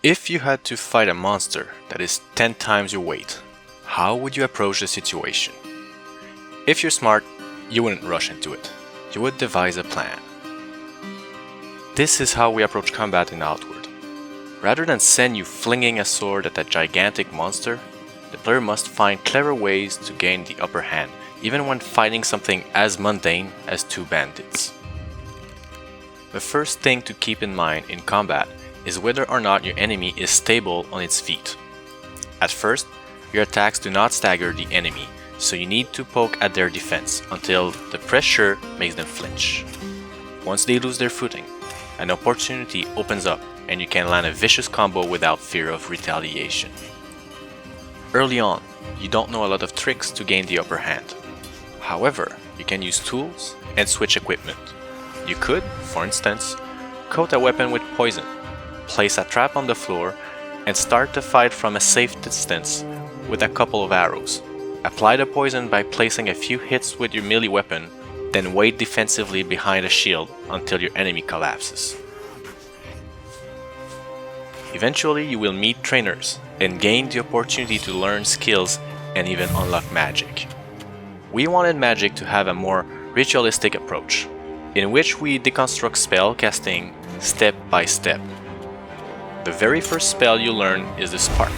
If you had to fight a monster that is 10 times your weight, how would you approach the situation? If you're smart, you wouldn't rush into it. You would devise a plan. This is how we approach combat in Outward. Rather than send you flinging a sword at a gigantic monster, the player must find clever ways to gain the upper hand, even when fighting something as mundane as two bandits. The first thing to keep in mind in combat is whether or not your enemy is stable on its feet. At first, your attacks do not stagger the enemy, so you need to poke at their defense until the pressure makes them flinch. Once they lose their footing, an opportunity opens up and you can land a vicious combo without fear of retaliation. Early on, you don't know a lot of tricks to gain the upper hand. However, you can use tools and switch equipment. You could, for instance, coat a weapon with poison, place a trap on the floor, and start the fight from a safe distance with a couple of arrows. Apply the poison by placing a few hits with your melee weapon, then wait defensively behind a shield until your enemy collapses. Eventually, you will meet trainers and gain the opportunity to learn skills and even unlock magic. We wanted magic to have a more ritualistic approach, in which we deconstruct spell casting step by step. The very first spell you learn is the Spark,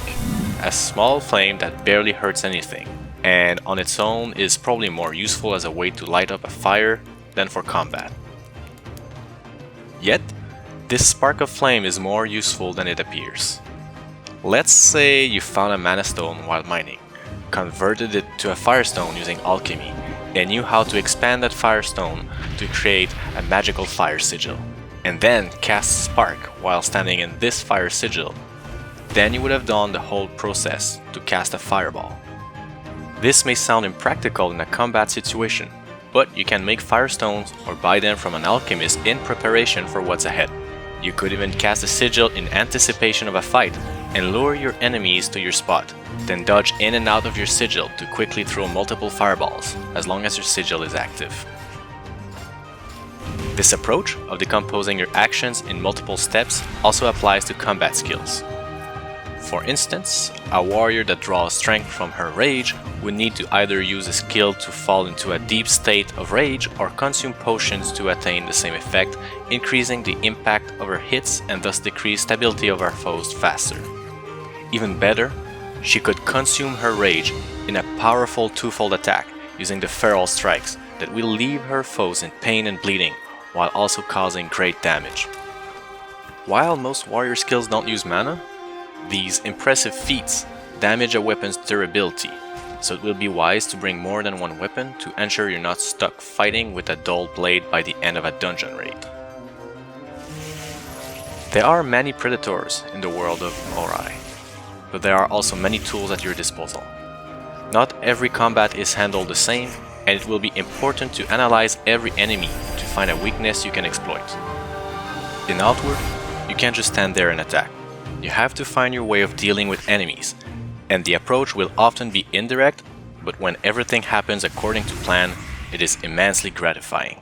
a small flame that barely hurts anything, and on its own is probably more useful as a way to light up a fire than for combat. Yet, this spark of flame is more useful than it appears. Let's say you found a mana stone while mining, converted it to a firestone using alchemy, and knew how to expand that firestone to create a magical fire sigil, and then cast Spark while standing in this fire sigil. Then you would have done the whole process to cast a fireball. This may sound impractical in a combat situation, but you can make firestones or buy them from an alchemist in preparation for what's ahead. You could even cast a sigil in anticipation of a fight and lure your enemies to your spot, then dodge in and out of your sigil to quickly throw multiple fireballs, as long as your sigil is active. This approach of decomposing your actions in multiple steps also applies to combat skills. For instance, a warrior that draws strength from her rage would need to either use a skill to fall into a deep state of rage or consume potions to attain the same effect, increasing the impact of her hits and thus decrease stability of her foes faster. Even better, she could consume her rage in a powerful twofold attack using the Feral Strikes that will leave her foes in pain and bleeding while also causing great damage. While most warrior skills don't use mana, these impressive feats damage a weapon's durability, so it will be wise to bring more than one weapon to ensure you're not stuck fighting with a dull blade by the end of a dungeon raid. There are many predators in the world of Morai, but there are also many tools at your disposal. Not every combat is handled the same, and it will be important to analyze every enemy to find a weakness you can exploit. In Outward, you can't just stand there and attack. You have to find your way of dealing with enemies, and the approach will often be indirect, but when everything happens according to plan, it is immensely gratifying.